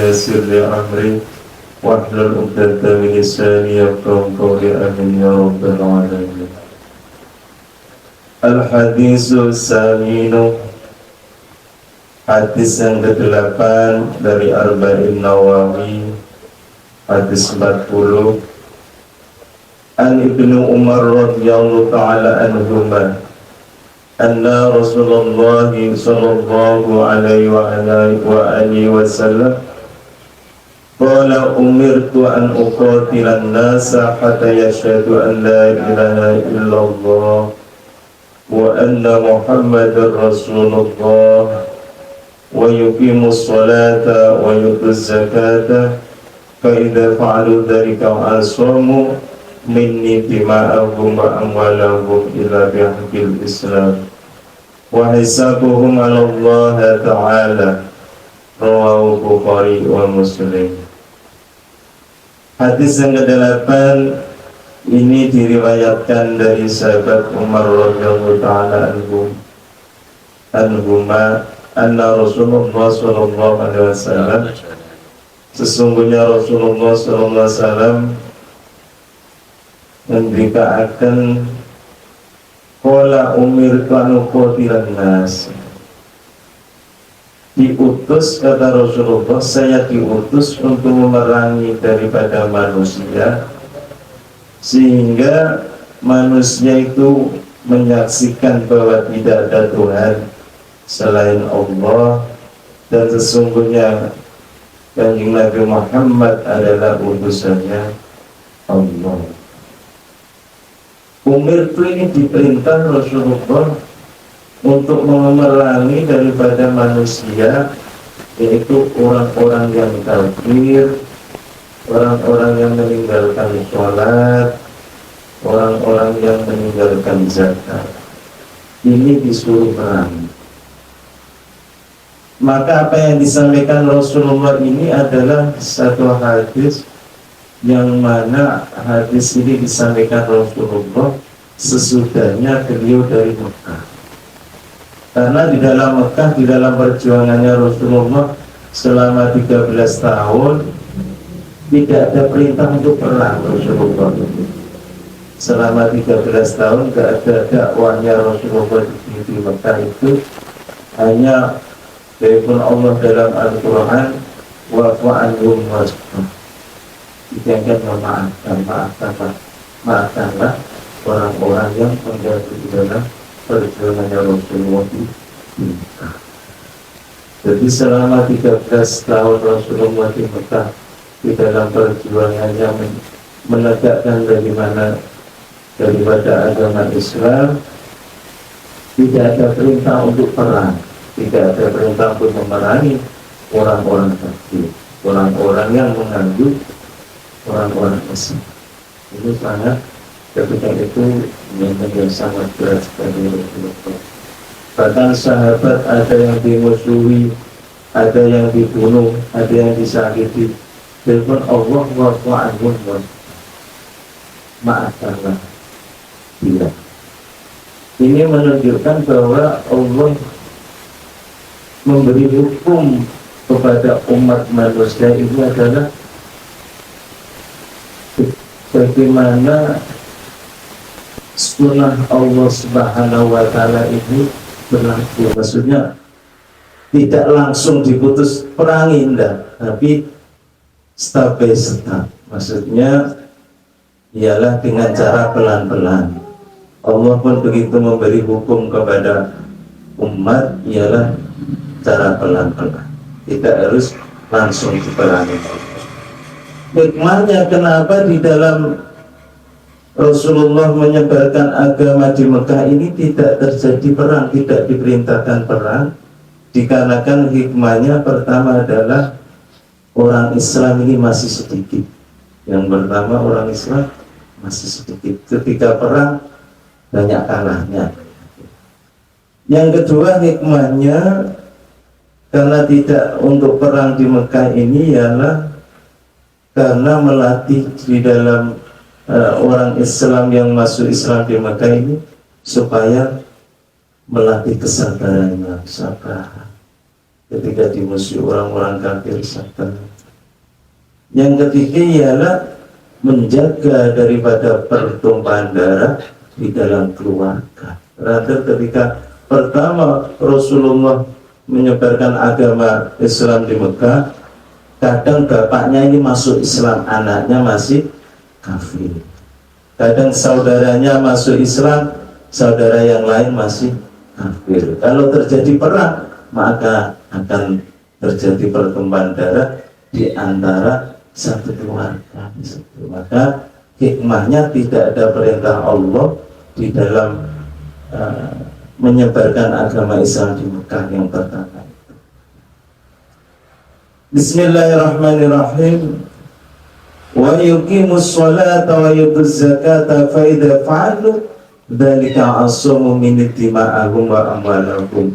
ويسر لي أمري واحلل عقدة من لساني يفقهوا قولي آمين يا رب العالمين. Al-Hadis As-Saminu, hadis yang ke-8 dari Arba'in Nawawi, hadis 40. An Ibnu Umar radhiyallahu ta'ala anhuma anna Rasulullah sallallahu alaihi wa alihi wasallam qala umirtu an uqatilan nasa hatta yashhadu an la ilaha illallah wa anna Muhammadar Rasulullah wa yuqimus salata wa yutuz zakata fa idza fa'alu dzalika asamu minni dima'ahum wa amwalahum ila bihaqqil Islam wa hisabuhum 'ala Allah ta'ala. Rawahu Bukhari wa Muslim. Hadis yang ke-8 ini diriwayatkan dari sahabat Umar radhiyallahu ta'ala anhuma anna Rasulullah sallallahu alaihi wasallam, sesungguhnya Rasulullah sallallahu alaihi wasallam memberitakan qala umirtu an uqatilan nas, diutus, kata Rasulullah, saya diutus untuk memerangi daripada manusia sehingga manusia itu menyaksikan bahwa tidak ada Tuhan selain Allah dan sesungguhnya Kanjeng Nabi Muhammad adalah utusannya Allah. Umirtu ini diperintah Rasulullah untuk memerangi daripada manusia, yaitu orang-orang yang kafir, orang-orang yang meninggalkan sholat, orang-orang yang meninggalkan zakat. Ini disuruh perang. Maka apa yang disampaikan Rasulullah ini adalah satu hadis yang mana hadis ini disampaikan Rasulullah sesudahnya beliau dari Mekah. Karena di dalam Mekah, di dalam perjuangannya Rasulullah selama 13 tahun tidak ada perintah untuk perang. Rasulullah selama 13 tahun tidak ada dakwahnya Rasulullah di Mekah itu hanya firman Allah dalam Al-Quran, wa'fu anhum wasfah, jangan maafkanlah orang-orang yang menjadi di dalam perjuangannya Rasulullah di Mekah. Jadi selama 13 tahun Rasulullah di Mekah di dalam perjuangannya menegakkan daripada agama Islam, tidak ada perintah untuk perang, tidak ada perintah untuk memerangi orang-orang kafir, orang-orang yang mengandung orang-orang Islam. Ini sangat, ketika itu yang sangat berat sekali Rasulullah. Bahkan sahabat ada yang dimusuhi, ada yang dibunuh, ada yang disakiti. Firman Allah, wa'fu anhum wasfah, maafkanlah dia. Ini menunjukkan bahwa Allah memberi hukum kepada umat manusia itu adalah bagaimana sunnah Allah Subhanahu wa ta'ala ini berlaku. Maksudnya tidak langsung diputus perangi, enggak, tapi step by step. Maksudnya ialah dengan cara pelan-pelan. Allah pun begitu memberi hukum kepada umat, ialah cara pelan-pelan, tidak harus langsung diperangi. Hikmahnya kenapa di dalam Rasulullah menyebarkan agama di Mekah ini tidak terjadi perang, tidak diperintahkan perang, dikarenakan hikmahnya pertama adalah orang Islam ini masih sedikit. Yang pertama, orang Islam masih sedikit, ketika perang banyak kalahnya. Yang kedua, hikmahnya karena tidak untuk perang di Mekah ini ialah karena melatih di dalam orang Islam yang masuk Islam di Mekah ini supaya melatih kesabarannya, sabar. ketika dimusuhi orang-orang kafir Satan. Yang ketiga ialah menjaga daripada pertumpahan darah di dalam keluarga. Terakhir ketika pertama Rasulullah menyebarkan agama Islam di Mekah, kadang bapaknya ini masuk Islam, anaknya masih kafir. Kadang saudaranya masuk Islam, saudara yang lain masih kafir. Kalau terjadi perang, maka akan terjadi pertumpahan darah di antara satu keluarga. Maka hikmahnya tidak ada perintah Allah di dalam menyebarkan agama Islam di Mekah yang pertama. Bismillahirrahmanirrahim. Wa yuqimus sholata wa yutuz zakata fa idza fa'alu dzalika asamu min ittima'ahum wa amwalahum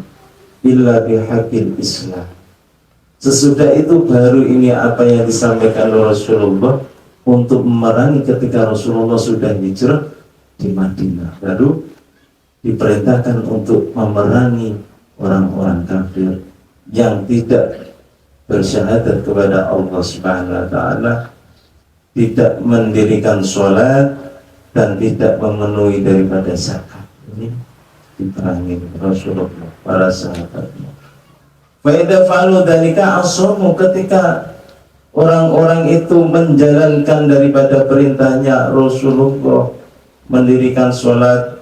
illa bihaqqil Islam. Sesudah itu baru ini apa yang disampaikan Rasulullah untuk memerangi ketika Rasulullah sudah hijrah di Madinah. Baru diperintahkan untuk memerangi orang-orang kafir yang tidak bersyahadat kepada Allah Subhanahu wa taala, tidak mendirikan sholat dan tidak memenuhi daripada zakat. Ini diperangi Rasulullah para sahabatnya. Faida falu dalika asomu, ketika orang-orang itu menjalankan daripada perintahnya Rasulullah, mendirikan sholat,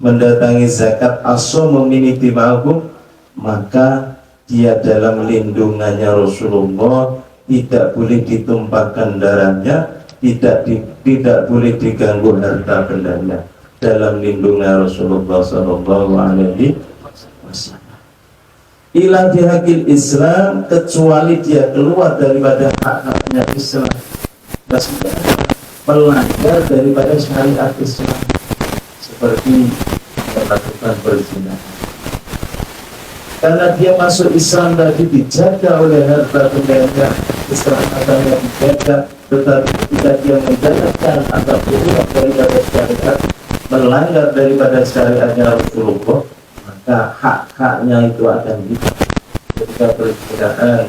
mendatangi zakat, asomu miniti ma'hum, maka dia dalam lindungannya Rasulullah, tidak boleh ditumpahkan darahnya, tidak boleh diganggu harta bendanya, dalam lindungan Rasulullah sallallahu alaihi wasallam. Ila bihaqil Islam, kecuali dia keluar daripada hak-haknya Islam, maksudnya melanggar daripada syariat Islam, seperti melakukan perzinahan. Karena dia masuk Islam tadi dijaga oleh harta bendanya, keselamatannya dijaga, tetapi ketika dia menjalankan atau keluar daripada syariat, melanggar daripada syariatnya Rasulullah, maka hak-haknya itu akan hilang. Ketika perzinahan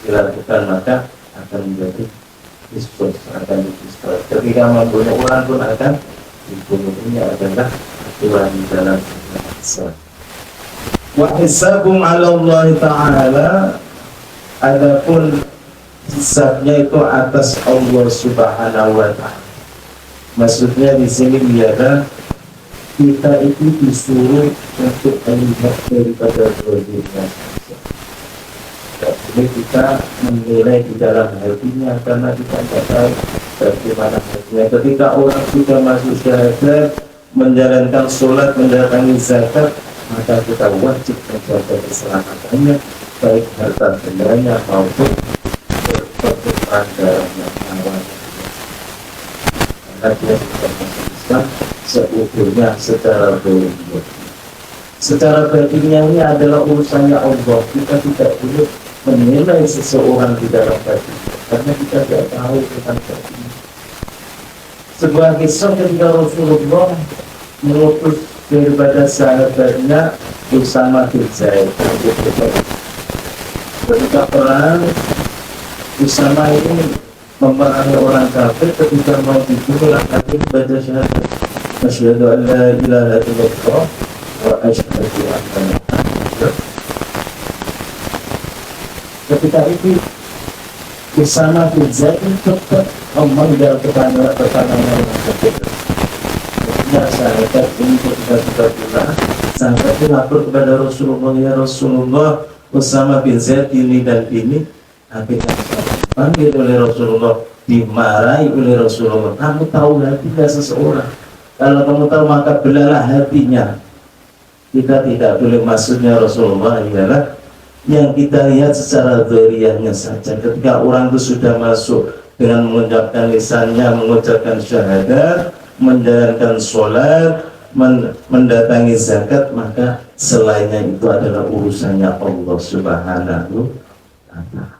dilakukan, maka akan menjadi dispos, akan dispos. Ketika membunuh orang pun akan dibunuh. Ini adalah aturan di dalam Islam. Wa hisabum 'ala Allah Ta'ala, adapun hisabnya itu atas Allah Subhanahu wa taala. Maksudnya di sini biarlah kita itu disuruh untuk melihat daripada dirinya. Tidak boleh kita menilai di dalam hatinya, karena kita tidak tahu bagaimana hatinya. Ketika orang sudah masuk syahadat, menjalankan sholat, mendatangi zakat, maka kita wajib menjaga keselamatannya, baik harta bendanya maupun pertumpahan darahnya, nyawanya. Karena dia sudah masuk Islam seutuhnya secara dohir. Secara batinnya ini adalah urusannya Allah. Kita tidak boleh menilai seseorang di dalam batinnya, karena kita tidak tahu tentang batinnya. Sebuah kisah ketika Rasulullah mengutus daripada sahabatnya Usama bin Zaid. Ketika perang, Usama ini memerangi orang kafir. Ketika mau dibunuh, kafir baca syahadat, asyhadu an la ilaha illallah wa asyhadu anna Muhammadan. Ketika itu Usama bin Zaid tetap memanggil kepada orang kafir. Sahabat ini ketika pulang, sahabat itu lapor kepada Rasulullah, ya Rasulullah, Usama bin Zaid ini dan ini. Akhirnya dipanggil oleh Rasulullah, dimarahi oleh Rasulullah. Kamu tahu hatinya seseorang, kalau kamu tahu maka belalah hatinya. Kita tidak boleh, maksudnya Rasulullah adalah yang kita lihat secara dzahiriyahnya saja. Ketika orang itu sudah masuk dengan mengucapkan lisannya, mengucapkan syahadat, menjalankan sholat, mendatangi zakat, maka selainnya itu adalah urusannya Allah Subhanahu wa ta'ala.